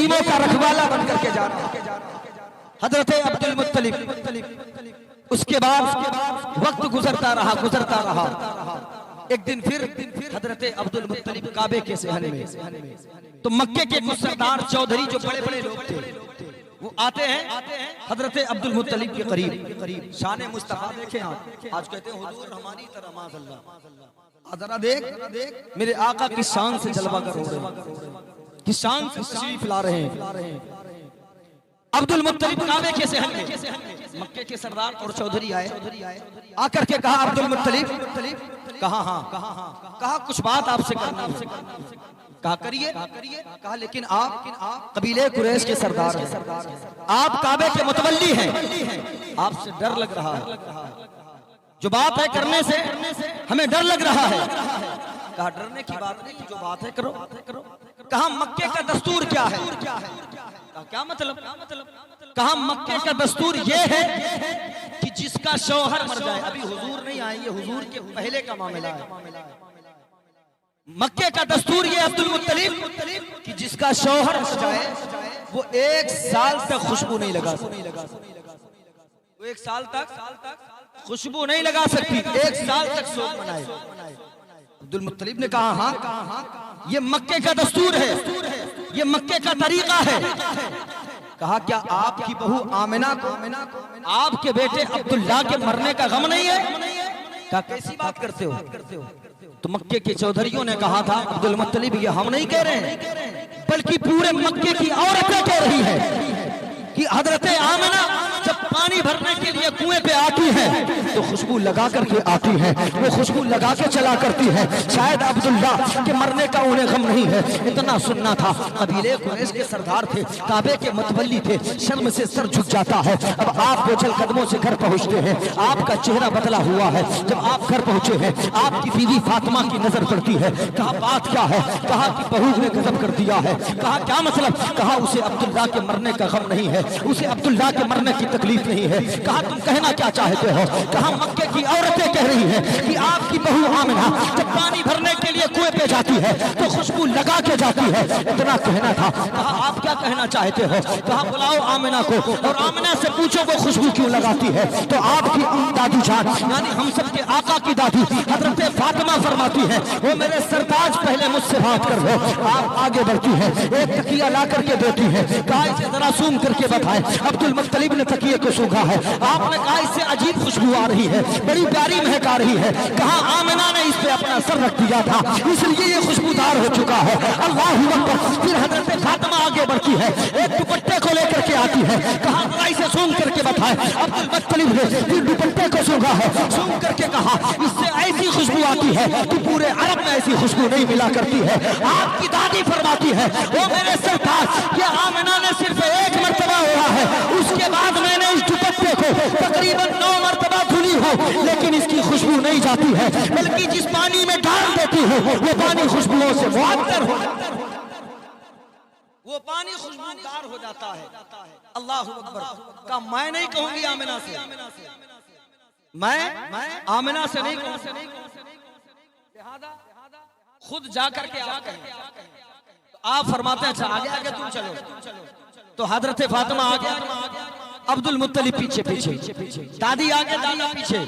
یتیموں کا رکھوالا بن کر کے جا رہا ہے حضرت عبد المطلب۔ اس کے بعد وقت گزرتا رہا۔ ایک دن پھر حضرت عبد المطلب کعبے کے صحن میں، تو مکے کے کچھ سردار چودھری جو بڑے بڑے لوگ تھے وہ آتے ہیں حضرت عبد المطلب کے قریب۔ شان مصطفیٰ دیکھیں آپ، آج کہتے ہیں حضور ہماری طرح معاذ اللہ، ذرا دیکھ میرے آقا کی شان سے جلوہ گر ہو رہے ہیں، کی شان سے تشریف لا رہے ہیں۔ عبد المطلب کعبے کے صحن میں مکے کے سردار اور چودھری آئے، آ کر کے کہا عبد المطلب، کہا ہاں، کہا کچھ بات آپ سے کرنا ہے، کہا کریے، کہا لیکن آپ قبیلے قریش کے سردار ہیں، آپ کعبے کے متولی ہیں، آپ سے ڈر لگ رہا ہے، جو بات ہے کرنے سے ہمیں ڈر لگ رہا ہے۔ کہا ڈرنے کی بات نہیں، جو بات ہے کرو۔ کہا مکے کا دستور کیا ہے؟ کہا کیا مطلب؟ کہا مکے کا دستور یہ ہے کہ جس کا شوہر مر جائے، ابھی حضور نہیں آئے، یہ حضور کے پہلے کا معاملہ ہے۔ مکے کا دستور یہ عبد المطلب کہ جس کا شوہر مر جائے وہ 1 سال تک خوشبو نہیں لگا سکتی، وہ 1 سال تک خوشبو نہیں لگا سکتی، 1 سال تک سوگ منائے۔ عبد المطلب نے کہا ہاں یہ مکے کا دستور ہے، یہ مکے کا طریقہ ہے۔ کہا کیا آپ کی بہو آمنہ کو آپ کے بیٹے عبداللہ کے مرنے کا غم نہیں ہے؟ کہا کیسی بات کرتے ہو؟ تو مکے کے چودھریوں نے کہا تھا عبد المطلب یہ ہم نہیں کہہ رہے ہیں، بلکہ پورے مکے کی عورتیں کہہ رہی ہیں کہ حضرت آمنہ جب پانی بھرنے کے لیے کنویں پہ آتی ہے تو خوشبو لگا کر کے آتی ہے، وہ خوشبو لگا کے چلا کرتی ہے، شاید عبداللہ کے مرنے کا انہیں غم نہیں ہے۔ اتنا سننا تھا، قبیلے قریش کے سردار تھے، کعبے کے متولی تھے، شرم سے سر جھک جاتا ہے۔ اب آپ بوجھل قدموں سے گھر پہنچتے ہیں، آپ کا چہرہ بدلا ہوا ہے۔ جب آپ گھر پہنچے ہیں آپ کی بیوی فاطمہ کی نظر پڑتی ہے، کہا بات کیا ہے؟ کہا کہ بہو نے غضب کر دیا ہے۔ کہا کیا مطلب؟ کہا اسے عبداللہ کے مرنے کا غم نہیں ہے، اسے عبداللہ کے مرنے کی تکلیف نہیں ہے۔ کہا تم کہنا کیا چاہتے ہو؟ کہا مکے کی عورتیں کہہ رہی ہیں کہ آپ کی بہو آمنہ جب پانی بھرنے کے لیے کنویں پہ جاتی ہے تو خوشبو لگا کے جاتی ہے۔ اتنا کہنا تھا۔ کہا آپ کیا کہنا چاہتے ہو؟ کہا بلاؤ آمنہ کو اور آمنہ سے پوچھو وہ خوشبو کیوں لگاتی ہے۔ تو آپ کی دادی جان یعنی ہم سب کے آقا کی دادی حضرت فاطمہ فرماتی ہے وہ میرے سرتاج پہلے مجھ سے بات کر لو۔ آپ آگے بڑھتی ہے، ایک تکیہ لا کر کے دیتی ہے، کہا اسے ذرا سونگ کر کے بتائیں۔ عبد المطلب نے تکیے کو سونگا ہے، آپ نے کہا اس سے عجیب خوشبو آ رہی ہے، بڑی پیاری مہک آ رہی ہے۔ کہا آمنہ نے اس پہ اپنا سر رکھ دیا تھا اس لیے یہ خوشبودار ہو چکا ہے۔ اللہ اکبر۔ پھر حضرت فاطمہ آگے بڑھتی ہے، ایک دوپٹے کو لے کر کے آتی ہے، کہا ذرا اسے سونگ کر کے بتائیں۔ عبد المطلب نے پھر دوپٹے کو سونگا ہے، سونگ کر کے کہا اس سے ایسی خوشبو آتی ہے کہ پورے عرب میں ایسی خوشبو نہیں ملا کرتی ہے۔ آپ کی دادی فرماتی ہے وہ میرے سرتاج یہ آمنہ نے صرف 1 مرتبہ ہوا ہے، اس کے بعد میں نے اس دوپٹے کو تقریباً 9 مرتبہ دھلی ہوں لیکن اس کی خوشبو نہیں جاتی ہے، بلکہ جس پانی میں ڈال دیتی ہوں وہ پانی خوشبوؤں سے معطر ہو جاتا ہے، وہ پانی خوشبودار ہو جاتا ہے۔ اللہ اکبر۔ کہا میں نہیں کہوں گی آمنہ سے، میں آمنہ سے نہیں کہوں گی، لہذا خود جا کر کے آپ کہیں۔ آپ فرماتے ہیں اچھا آگے آگے تم چلو۔ تو حضرت فاطمہ آگے، عبد المطلب پیچھے، دادی آگے دادا پیچھے۔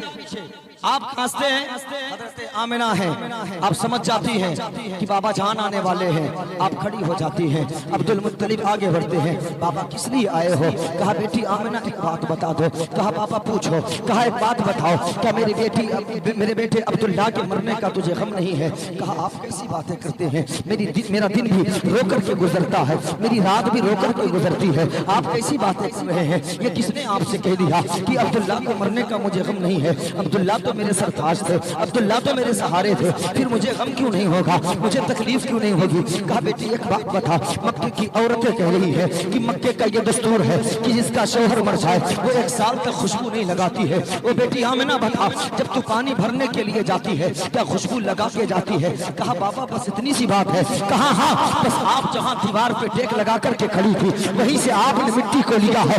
آپ کھانستے ہیں، حضرت آمنہ ہیں، آپ سمجھ جاتی ہیں کہ بابا جان آنے والے ہیں، آپ کھڑی ہو جاتی ہیں۔ عبد المطلب آگے بڑھتے ہیں، بابا کس لیے آئے ہو؟ کہا بیٹی آمنہ ایک بات بتا دو۔ کہا بابا پوچھو۔ کہا ایک بات بتاؤ، کیا میرے بیٹے عبداللہ کے مرنے کا تجھے غم نہیں ہے؟ کہا آپ کیسی باتیں کرتے ہیں، میرا دن بھی رو کر کے گزرتا ہے، میری رات بھی رو کر کے گزرتی ہے، آپ کیسی باتیں کر رہے ہیں؟ یہ کس نے آپ سے کہہ دیا کہ عبداللہ کے مرنے کا مجھے غم نہیں ہے؟ عبداللہ تو میرے سرتاج تھے، عبداللہ تو میرے سہارے تھے، پھر مجھے غم کیوں نہیں ہوگا، مجھے تکلیف کیوں نہیں ہوگی؟ کہا بیٹی ایک بات بتا، مکے کی عورتیں کہہ رہی ہے کہ مکے کا یہ دستور ہے کہ جس کا شوہر مر جائے وہ 1 سال تک خوشبو نہیں لگاتی ہے۔ وہ بیٹی آمنہ بتا جب تو پانی بھرنے کے لیے جاتی ہے کیا خوشبو لگا کے جاتی ہے؟ کہا بابا بس اتنی سی بات ہے۔ کہا ہاں بس آپ جہاں دیوار پہ ٹیک لگا کر کے کھڑی تھی وہیں سے آپ نے مٹی کو لیا ہے،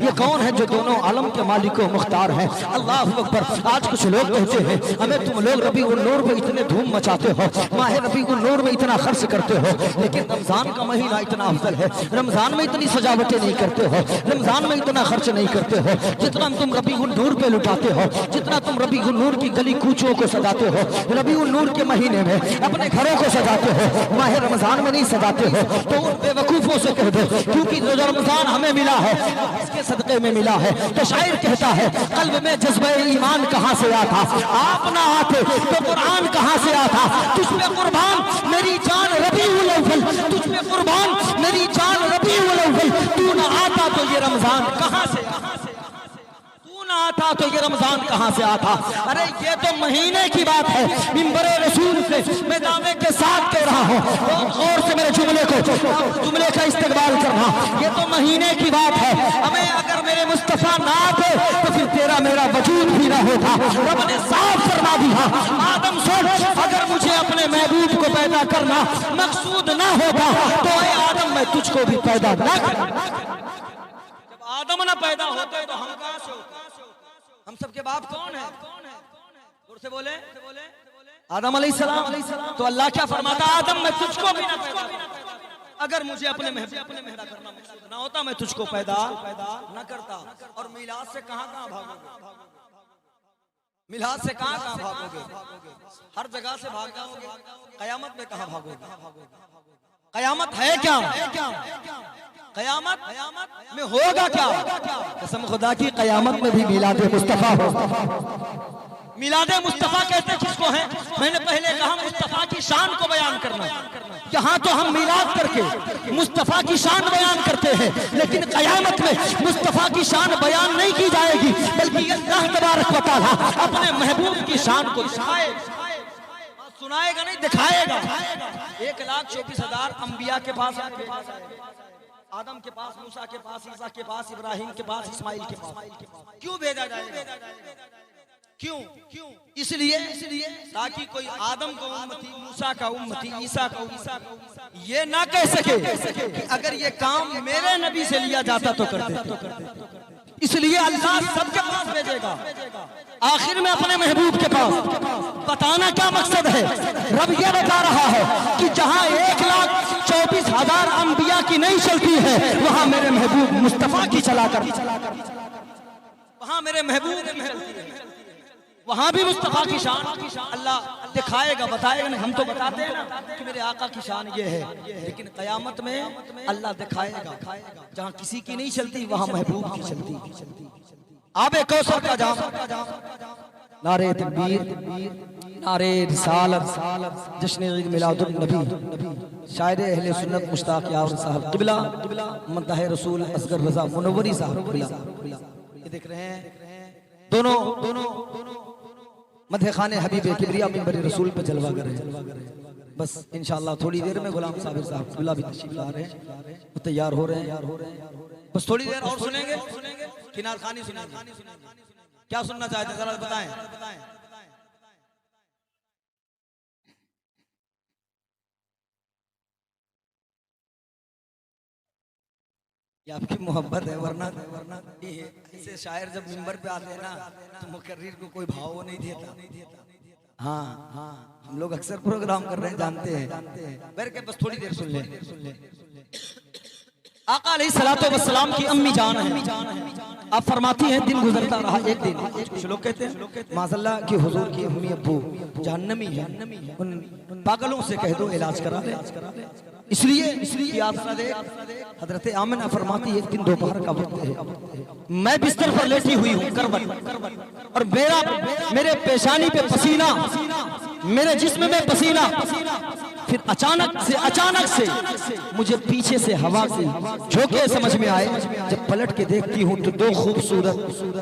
یہ کون ہے جو دونوں عالم کے مالک و مختار ہیں؟ اللہ اکبر۔ آج کچھ لوگ کہتے ہیں ہمیں تم لوگ ربیع النور میں اتنے دھوم مچاتے ہو، ماہ ربیع النور میں اتنا خرچ کرتے ہو، لیکن رمضان کا مہینہ اتنا افضل ہے، رمضان میں اتنی سجاوٹیں نہیں کرتے ہو، رمضان میں اتنا خرچ نہیں کرتے ہو جتنا تم ربیع النور پہ لٹاتے ہو، جتنا تم ربیع النور کی گلی کوچوں کو سجاتے ہو، ربیع النور کے مہینے میں اپنے گھروں کو سجاتے ہو، ماہ رمضان میں نہیں سجاتے ہو۔ تو ان بے وقوفوں سے کہہ دو کیونکہ جو رمضان ہمیں ملا ہے اس کے صدقے میں ملا ہے۔ تو شاعر کہتا ہے قلب میں جذبہ ایمان کہاں سے آتا، آپ نہ آتے تو قرآن کہاں سے آتا، تجھ پہ قربان میری جان ربیع الاول، تجھ پہ قربان میری جان ربیع الاول، تو نہ آتا تو یہ رمضان کہاں سے آتا، تو نہ آتا تو یہ رمضان کہاں سے آتا۔ ارے یہ تو مہینے کی بات ہے، منبر رسول سے میں دعوے کے ساتھ کہہ رہا ہوں، اور سے میرے جملے کا استقبال کرنا، یہ تو مہینے کی بات ہے۔ ہمیں اگر میرے مصطفیٰ نہ آتے تو پھر تیرا میرا وجود بھی نہ ہوتا۔ رب نے صاف فرما دیا آدم سوچ اگر مجھے اپنے محبوب کو پیدا کرنا مقصود نہ ہوتا تو اے آدم میں تجھ کو بھی پیدا نہ کرتا۔ جب آدم نہ پیدا ہوتے تو ہم کہاں سے ہوتے؟ ہم سب کے باپ کون ہیں؟ اور سے بولے آدم علیہ السلام۔ تو اللہ کیا فرماتا آدم میں تجھ کو بھی نہ پیدا کرتا، اگر مجھے اپنے محبوب پیدا کرنا مقصود نہ ہوتا میں تجھ کو پیدا نہ کرتا۔ اور میلاد سے کہاں بھاگو گے؟ میلاد سے کہاں بھاگو گے؟ ہر جگہ سے بھاگ جاؤ گے، قیامت میں کہاں بھاگو گے؟ قیامت ہے کیا؟ قیامت میں ہوگا کیا؟ قسم خدا کی قیامت میں بھی میلاد مصطفیٰ ہوگا۔ میلاد مصطفیٰ کہتے کس کو ہیں؟ میں نے پہلے کہا مصطفیٰ کی شان کو بیان کرنا، یہاں تو ہم میلاد کر کے مصطفیٰ کی شان بیان کرتے ہیں، لیکن قیامت میں مصطفیٰ کی شان بیان نہیں کی جائے گی بلکہ اللہ تبارک و تعالیٰ اپنے محبوب کی شان کو سنائے گا نہیں دکھائے گا۔ 1,24,000 انبیاء کے پاس آدم کے پاس، موسیٰ کے پاس، عیسیٰ کے پاس، ابراہیم کے پاس، اسماعیل کے پاس کیوں بھیجا جائے گا؟ کیوں؟ اس لیے تاکہ کوئی آدم کا امتی، موسیٰ کا امتی، عیسیٰ کا امتی یہ نہ کہہ سکے کہ اگر یہ کام میرے نبی سے لیا جاتا تو کر دیتے۔ اس لیے اللہ سب کے پاس بھیجے گا، آخر میں اپنے محبوب کے پاس۔ بتانا کیا مقصد ہے؟ رب یہ بتا رہا ہے کہ جہاں 1,24,000 انبیاء کی نہیں چلتی ہے وہاں میرے محبوب مصطفیٰ کی چلا کر، وہاں میرے محبوب وہاں بھی مصطفیٰ کی شان اللہ دکھائے گا، بتائے گا نہیں۔ ہم تو بتاتے ہیں نا کہ میرے آقا کی شان یہ ہے، لیکن قیامت میں اللہ دکھائے گا جہاں کسی کی نہیں چلتی وہاں محبوب کی چلتی۔ آب کوثر کا جام، نعرہ تکبیر، نعرہ رسالت، جشن عید میلاد النبی، شاعر اہل سنت مشتاق یاور صاحب قبلہ، مداح رسول اصغر رضا منوری صاحب قبلہ۔ یہ دیکھ رہے ہیں دونوں مدح خان حبیب کبریا منبر رسول پہ جلوہ کر رہے ہیں۔ بس انشاءاللہ تھوڑی دیر میں غلام صابر صاحب قبلہ بھی تشریف لا رہے ہیں، وہ تیار ہو رہے ہیں۔ بس تھوڑی دیر اور سنیں گے، کنار خانی سنیں گے۔ کیا سننا چاہتے ہیں ذرا بتائیں؟ یہ آپ کی محبت ہے، ورنہ ایسے شاعر جب منبر پہ آتے ہیں نا تو مقرر کو کوئی بھاؤ نہیں دیتا۔ ہاں ہم لوگ اکثر پروگرام کر رہے ہیں، جانتے ہیں، بیٹھ کے بس تھوڑی دیر سن لیں۔ آقا علیہ الصلوۃ والسلام کی امی جان ہے، آپ فرماتی ہیں دن گزرتا رہا ایک دن، کچھ لوگ کہتے ہیں معاذ اللہ کہ حضور کی امی ابو جہنمی ہے، ان پاگلوں سے کہہ دو علاج کرا لے۔ اس لیے آپ حضرت آمنہ فرماتی ایک دن دوپہر کا وقت ہے، میں بستر پر لیٹی ہوئی ہوں کربت، اور میرے پیشانی پہ پسینہ، میرے جسم میں پسینہ، پھر اچانک سے مجھے پیچھے سے ہوا کی جھونکے سمجھ میں آئے۔ جب پلٹ کے دیکھتی ہوں تو 2 خوبصورت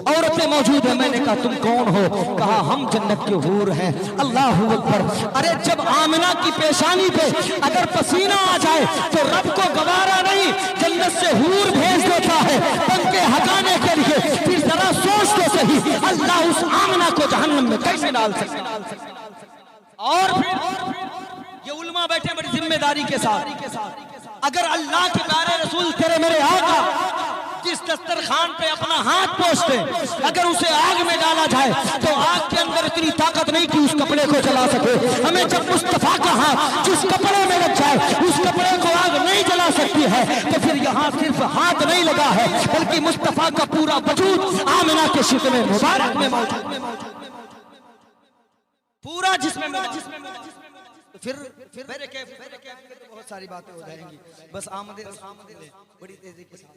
عورتیں موجود ہیں۔ میں نے کہا تم کون ہو؟ کہا ہم جنت کے حور ہیں۔ اللہ اکبر! ارے جب آمنہ کی پیشانی پہ اگر پسینہ آ جائے تو رب کو گوارا نہیں، جنت سے حور بھیج دیتا ہے پنکھے ہٹانے کے لیے۔ پھر ذرا سوچ تو صحیح، اللہ اس آمنہ کو جہنم میں کیسے ڈال سکتا؟ اور پھر یہ علماء بیٹھے بڑی ذمہ داری کے ساتھ، اگر اللہ کے پیارے رسول تیرے میرے آقا جس دسترخوان پہ اپنا ہاتھ پوچھتے اگر اسے آگ میں ڈالا جائے تو آگ کے اندر اتنی طاقت نہیں کہ اس کپڑے کو جلا سکے. ہمیں جب مصطفیٰ کا ہاتھ جس کپڑے میں لگ جائے اس کپڑے کو آگ نہیں جلا سکتی ہے تو پھر یہاں صرف ہاتھ نہیں لگا ہے بلکہ مصطفیٰ کا پورا وجود آمنہ کے شکم مبارک میں موجود ہے. پورا جسم میں پھر میرے کیف بہت ساری باتیں ہو جائیں گی. بس آمد بڑی تیزی کے ساتھ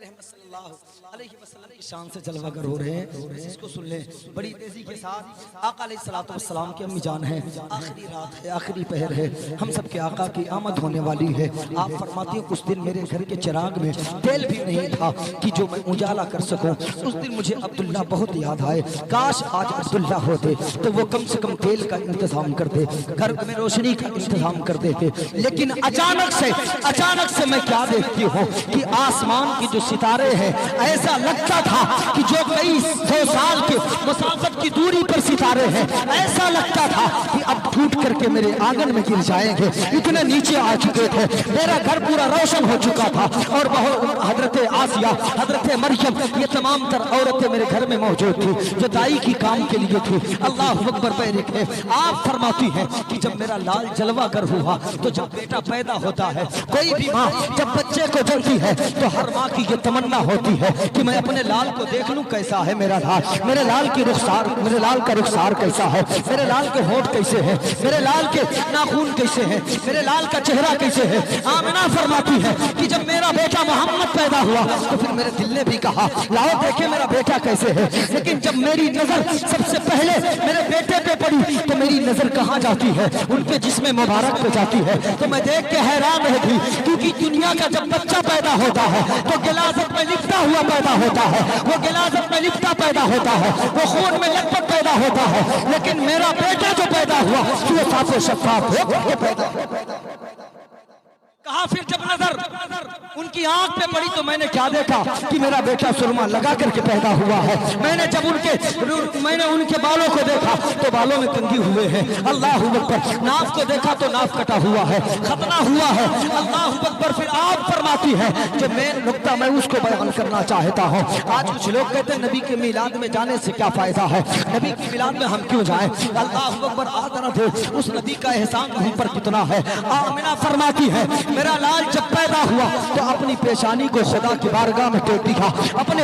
رحمت صلی اللہ علیہ وسلم کی شان سے جلوہ گر ہو رہے ہیں. اس کو سن لیں بڑی تیزی کے ساتھ. آقا علیہ الصلوۃ والسلام کی امی جان ہے, آخری رات ہے, آخری پہر ہے, ہم سب کے آقا کی آمد ہونے والی ہے. آپ فرماتی ہیں اس دن میرے گھر کے چراغ میں تیل بھی نہیں تھا کہ جو میں اجالا کر سکوں. اس دن مجھے عبداللہ بہت یاد آئے, کاش آج عبداللہ ہوتے تو وہ کم سے کم تیل کا انتظام کرتے, گھر میں روشنی کا انتظام کر دیتے. لیکن اچانک سے میں کیا دیکھتی ہوں کہ آسمان کی جو ستارے ہیں ایسا لگتا تھا کہ جو کئی سو سال کے مسافت کی دوری پر ستارے ہیں ایسا لگتا تھا کہ اب ٹوٹ کر کے میرے آنگن میں گر جائیں گے, اتنے نیچے آ چکے تھے. میرا گھر پورا روشن ہو چکا تھا اور حضرت آسیہ, حضرت مریم, یہ تمام تر عورتیں میرے گھر میں موجود تھی جو دائی کی کام کے لیے تھی. اللہ اکبر بیرک ہے. آپ فرماتی ہیں کہ جب میرا لال جلوہ گر ہوا تو جب بیٹا پیدا ہوتا ہے, کوئی بھی ماں جب بچے کو جلتی ہے تو ہر ماں کی یہ تمنا ہوتی ہے کہ میں اپنے لال کو دیکھ لوں کیسا ہے میرا لال, میرے لال کی رخسار, میرے لال کا رخسار کیسا ہے, میرے لال کے ہونٹ کیسے ہیں, میرے لال کے ناخون کیسے ہیں, میرے لال کا چہرہ کیسے ہے. آمنہ فرماتی ہے کہ جب میرا بیٹا محمد پیدا ہوا تو پھر میرے دل نے بھی کہا لاؤ دیکھیں میرا بیٹا کیسے ہے. لیکن جب میری نظر سب سے پہلے میرے بیٹے پہ پڑی تو میری نظر کہاں جاتی ہے, ان کے جسم مبارک پہ جاتی ہے. تو میں دیکھ کے حیران رہ گئی کیونکہ دنیا کا جب بچہ پیدا ہوتا ہے تو غلاظت میں لپٹا ہوا پیدا ہوتا ہے, وہ غلاظت میں لپٹا پیدا ہوتا ہے, وہ خون میں لپٹ پیدا ہوتا ہے. لیکن میرا بیٹا جو پیدا ہوا وہ صاف و شفاف ہو کے پیدا کہا. پھر جب نظر ان کی آنکھ پہ پڑی تو میں نے کیا دیکھا کہ میرا بیٹا سرما لگا کر کے پیدا ہوا ہے. میں نے جب ان کے بالوں کو دیکھا تو بالوں میں کنگھی ہوئے ہیں. اللہ اکبر. ناف کو دیکھا تو ناف کٹا ہوا ہے, ختنہ ہوا ہے. اللہ اکبر. پھر آپ فرماتی ہے جو مین نقطہ میں اس کو بیان کرنا چاہتا ہوں. آج کچھ لوگ کہتے ہیں نبی کے میلاد میں جانے سے کیا فائدہ ہے, نبی کے میلاد میں ہم کیوں جائیں. اللہ اکبر. آدھرا دے اس نبی کا احسان ہم پر کتنا ہے. آمنہ فرماتی ہے میرا لال جب پیدا ہوا تو اپنی پیشانی کو خدا کی بارگاہ میں ٹیک دیا, اپنے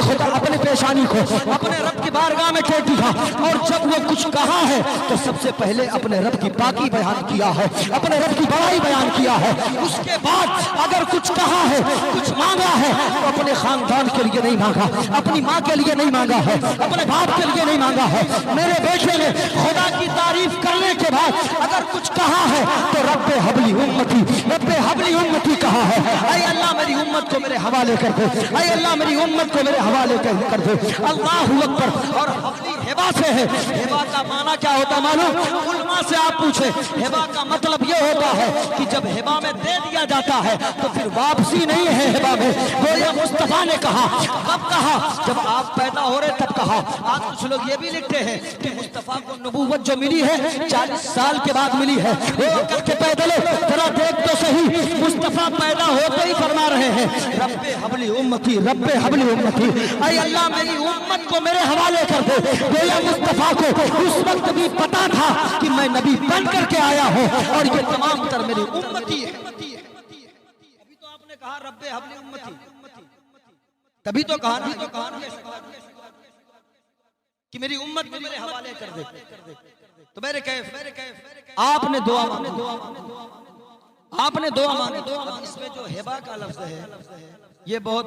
پیشانی کو اپنے رب کی بارگاہ میں ٹیک دیا. اور جب وہ کچھ کہا ہے تو سب سے پہلے اپنے رب کی پاکی بیان کیا ہے, اپنے رب کی بڑائی بیان کیا ہے. اس کے بعد اگر کچھ کہا ہے, کچھ مانگا ہے تو اپنے خاندان کے لیے نہیں مانگا, اپنی ماں کے لیے نہیں مانگا ہے, اپنے باپ کے لیے نہیں مانگا ہے. میرے بیٹے نے خدا کی تعریف کرنے کے بعد اگر کچھ کہا ہے تو رب حبلی امتی, رب حبلی امتی کہا ہے. اے اللہ میری امت کو میرے حوالے کر دے, اے اللہ میری امت کو میرے حوالے کر دے. اللہ اکبر. اور حبلی ہبا سے ہے. ہبا کا معنی کیا ہوتا معلوم؟ علماء سے آپ پوچھیں. ہبا کا مطلب یہ ہوتا ہے کہ جب ہبا میں دے دیا جاتا ہے تو پھر واپسی نہیں ہے ہبا میں. گویا مصطفیٰ نے کہا, کب کہا؟ جب آپ پیدا ہو رہے تب کہا. آج کچھ لوگ یہ بھی لکھتے ہیں کہ مصطفیٰ کو نبوت جو ملی ہے 40 سال کے بعد ملی ہے. وہ کر کے پیدل ذرا دیکھ تو صحیح, مصطفیٰ پیدا ہوتے ہی فرما رہے ہیں رب حبلی امتی, رب حبلی امتی. اے اللہ میری امت کو میرے حوالے کر دے. گویا مصطفیٰ کو اس وقت بھی پتا تھا کہ میں نبی بن کر کے آیا ہوں اور یہ تمام تر میری امتی ہے. ابھی تو آپ نے کہا رب حبلی امتی, تبھی تو کہا کہ میری امت کو میرے حوالے کر دے. تو میرے کیف آپ نے دعا مانگی. اس میں جو ہبا کا لفظ ہے یہ بہت